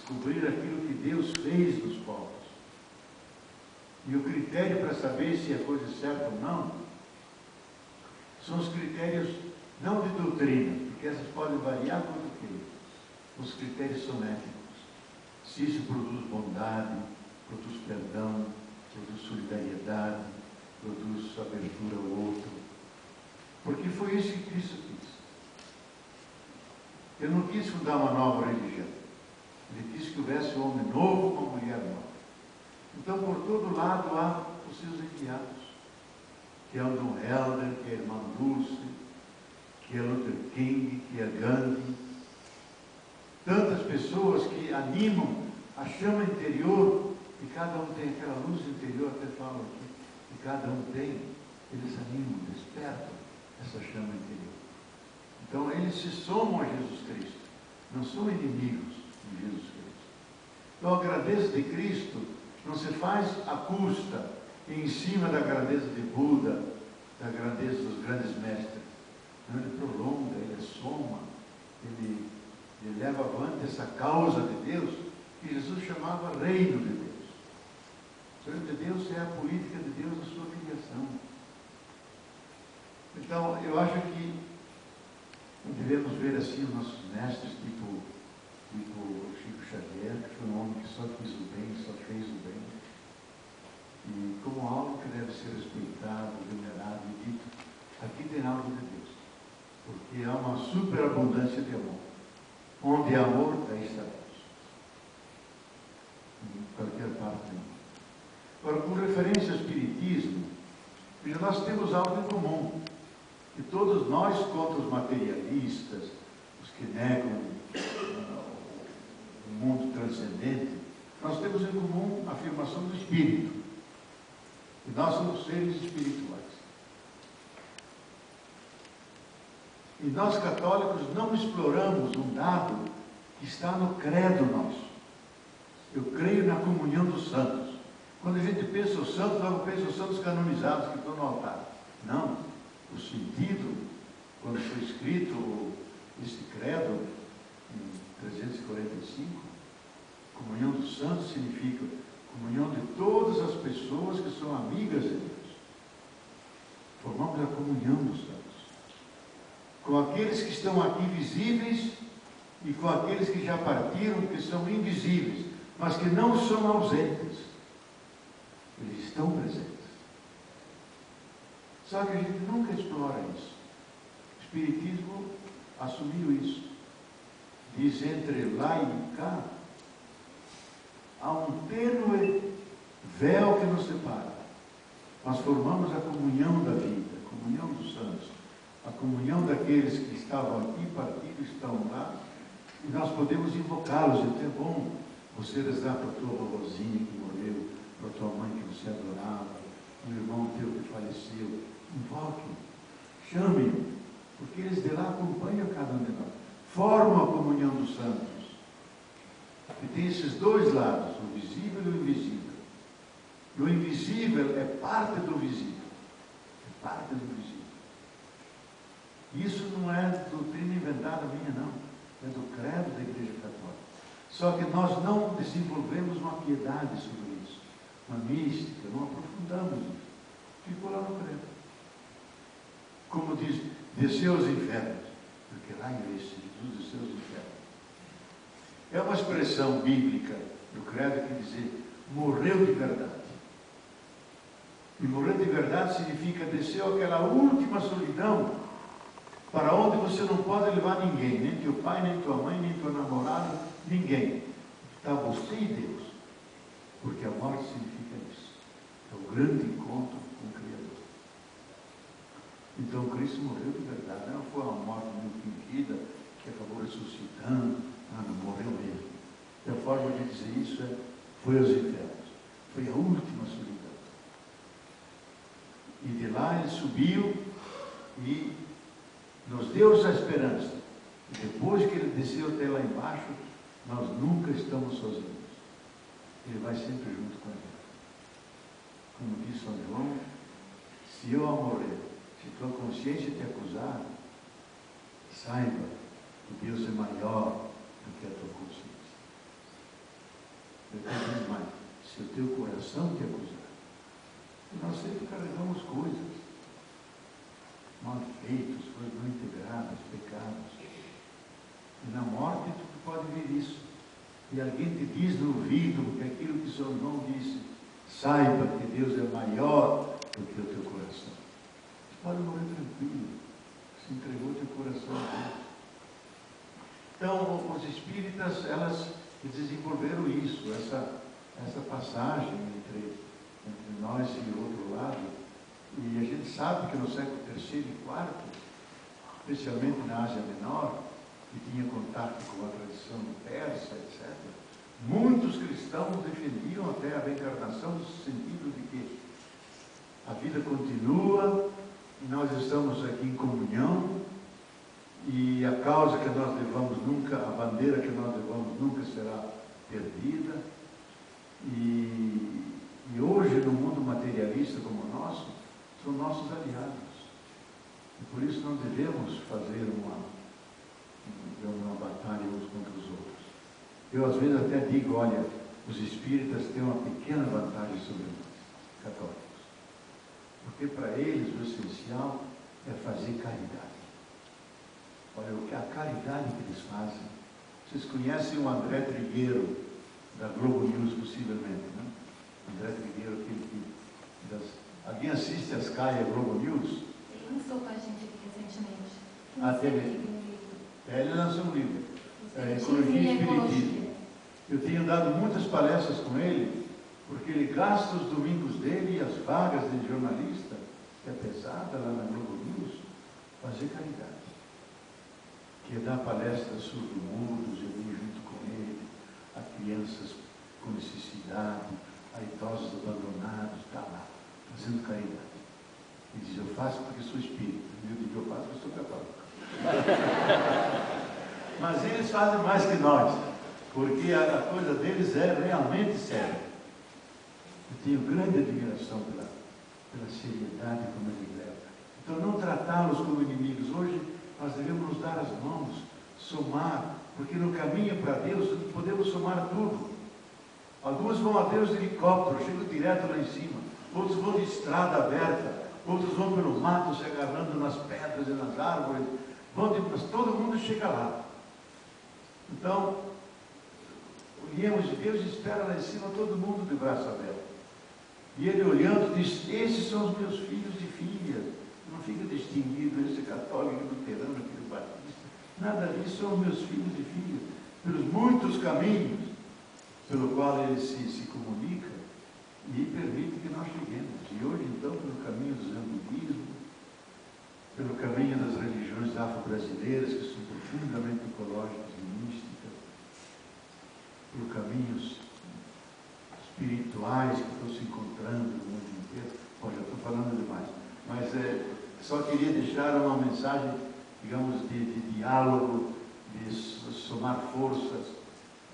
descobrir aquilo que Deus fez nos povos. E o critério para saber se a coisa é certa ou não, são os critérios não de doutrina, porque essas podem variar quanto queira. Os critérios são éticos. Se isso produz bondade, produz perdão, produz solidariedade, produz abertura ao outro. Porque foi isso que Cristo quis. Ele não quis fundar uma nova religião. Ele quis que houvesse um homem novo, uma mulher nova. Então, por todo lado, há os seus enviados, que é o John Helder, que é a irmã Dulce, que é Luther King, que é Gandhi. Tantas pessoas que animam a chama interior, e cada um tem aquela luz interior, até falo aqui, que cada um tem, eles animam, despertam essa chama interior. Então, eles se somam a Jesus Cristo, não são inimigos de Jesus Cristo. Então, a grandeza de Cristo não se faz à custa e em cima da grandeza de Buda, da grandeza dos grandes mestres. Não, ele prolonga, ele soma, ele leva avante essa causa de Deus que Jesus chamava reino de Deus. O reino de Deus é a política de Deus na sua criação. Então, eu acho que devemos ver assim os nossos mestres, tipo Chico Xavier, que foi um homem que só fez o bem, só fez o bem. E como algo que deve ser respeitado, venerado e dito, aqui tem algo de Deus. Porque há uma superabundância de amor. Onde há amor, aí está Deus. Em qualquer parte do mundo. Agora, com referência ao Espiritismo, nós temos algo em comum. E todos nós, contra os materialistas, os que negam o mundo transcendente, nós temos em comum a afirmação do Espírito. E nós somos seres espirituais. E nós católicos não exploramos um dado que está no credo nosso. Eu creio na comunhão dos santos. Quando a gente pensa os santos, logo pensa os santos canonizados que estão no altar. Não. O sentido, quando foi escrito esse credo, em 345, comunhão dos santos significa comunhão de todas as pessoas que são amigas de Deus. Formamos a comunhão dos santos. Com aqueles que estão aqui visíveis e com aqueles que já partiram, que são invisíveis, mas que não são ausentes. Eles estão presentes. Só que a gente nunca explora isso. O Espiritismo assumiu isso. Diz, entre lá e cá, há um tênue véu que nos separa. Nós formamos a comunhão da vida, a comunhão dos santos, a comunhão daqueles que estavam aqui, partidos, estão lá, e nós podemos invocá-los. Então é bom você rezar para a tua vovozinha que morreu, para a tua mãe que você adorava, um irmão teu que faleceu. Invoque, chame-o, porque eles de lá acompanham cada um de nós, formam a comunhão dos santos. E tem esses dois lados, o visível e o invisível. E o invisível é parte do visível. É parte do visível. Isso não é doutrina inventada minha, não. É do credo da Igreja Católica. Só que nós não desenvolvemos uma piedade sobre isso, uma mística, não aprofundamos isso. Ficou lá no credo. Como diz, desceu aos infernos, porque lá em Jesus desceu aos infernos. É uma expressão bíblica do credo que diz, morreu de verdade. E morrer de verdade significa desceu aquela última solidão, para onde você não pode levar ninguém, nem teu pai, nem tua mãe, nem teu namorado, ninguém. Está você e Deus. Porque a morte significa isso. É o grande encontro com o Criador. Então Cristo morreu de verdade. Não foi uma morte muito fingida, que acabou ressuscitando. Não, morreu mesmo. E a forma de dizer isso foi aos infernos. Foi a última solidão. E de lá ele subiu e nos deu essa esperança. E depois que ele desceu até lá embaixo, nós nunca estamos sozinhos. Ele vai sempre junto com a gente. Como diz São João, se eu ao morrer, se tua consciência te acusar, saiba que Deus é maior do que a tua consciência. se o teu coração te acusar. E nós sempre carregamos coisas, mal feitos, coisas não integradas, pecados. E na morte tu pode ver isso. E alguém te diz no ouvido que aquilo que seu irmão disse, saiba que Deus é maior do que o teu coração. Tu pode morrer tranquilo, se entregou teu coração a Deus. Então, os espíritas, elas desenvolveram isso, essa passagem entre nós e o outro lado. E a gente sabe que no século III e IV, especialmente na Ásia Menor, que tinha contato com a tradição persa, etc., muitos cristãos defendiam até a reencarnação no sentido de que a vida continua, e nós estamos aqui em comunhão, e a causa que nós levamos nunca, a bandeira que nós levamos nunca será perdida. E hoje, no mundo materialista como o nosso, são nossos aliados. E por isso não devemos fazer uma batalha uns contra os outros. Eu às vezes até digo, olha, os espíritas têm uma pequena vantagem sobre nós, católicos. Porque para eles o essencial é fazer caridade. Olha, a caridade que eles fazem. Vocês conhecem o André Trigueiro, da Globo News, possivelmente, né? André Trigueiro, alguém assiste as Caia Globo News? Ele lançou com a gente aqui recentemente. A TV. Ele lançou um livro, Ecologia e Espiritismo. Eu tenho dado muitas palestras com ele, porque ele gasta os domingos dele e as vagas de jornalista, que é pesada lá na Globo News, fazer caridade. Que é dar palestras surdo-mudos, eu vim junto com ele, a crianças com necessidade, a idosos abandonados, está lá, fazendo caridade. Ele diz, eu faço porque sou espírita. Eu digo, eu faço porque sou católico. Mas eles fazem mais que nós, porque a coisa deles é realmente séria. Eu tenho grande admiração pela seriedade como ele leva. Então não tratá-los como inimigos. Hoje nós devemos nos dar as mãos, somar, porque no caminho para Deus podemos somar tudo. Alguns vão a Deus de helicóptero, chegam direto lá em cima. Outros vão de estrada aberta. Outros vão pelo mato se agarrando nas pedras e nas árvores. Mas todo mundo chega lá. Então, olhemos de Deus e espera lá em cima todo mundo de braço aberto. E ele olhando diz, esses são os meus filhos e filhas. Não fica distinguido esse católico, luterano, aquele batista. Nada disso, são os meus filhos e filhas. Pelos muitos caminhos pelo qual ele se comunica e permite que nós cheguemos. E hoje, então, pelo caminho do zen-budismo, pelo caminho das religiões afro-brasileiras, que são profundamente ecológicas e místicas, por caminhos espirituais que estão se encontrando no mundo inteiro. Bom, já estou falando demais, mas só queria deixar uma mensagem, digamos, de diálogo, de somar forças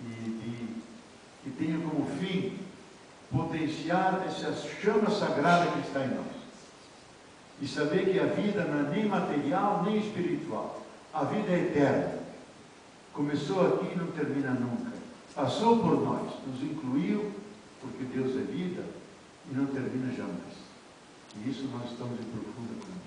e que tenha como fim potenciar essa chama sagrada que está em nós. E saber que a vida não é nem material, nem espiritual. A vida é eterna. Começou aqui e não termina nunca. Passou por nós, nos incluiu, porque Deus é vida, e não termina jamais. E isso nós estamos em profunda comunhão.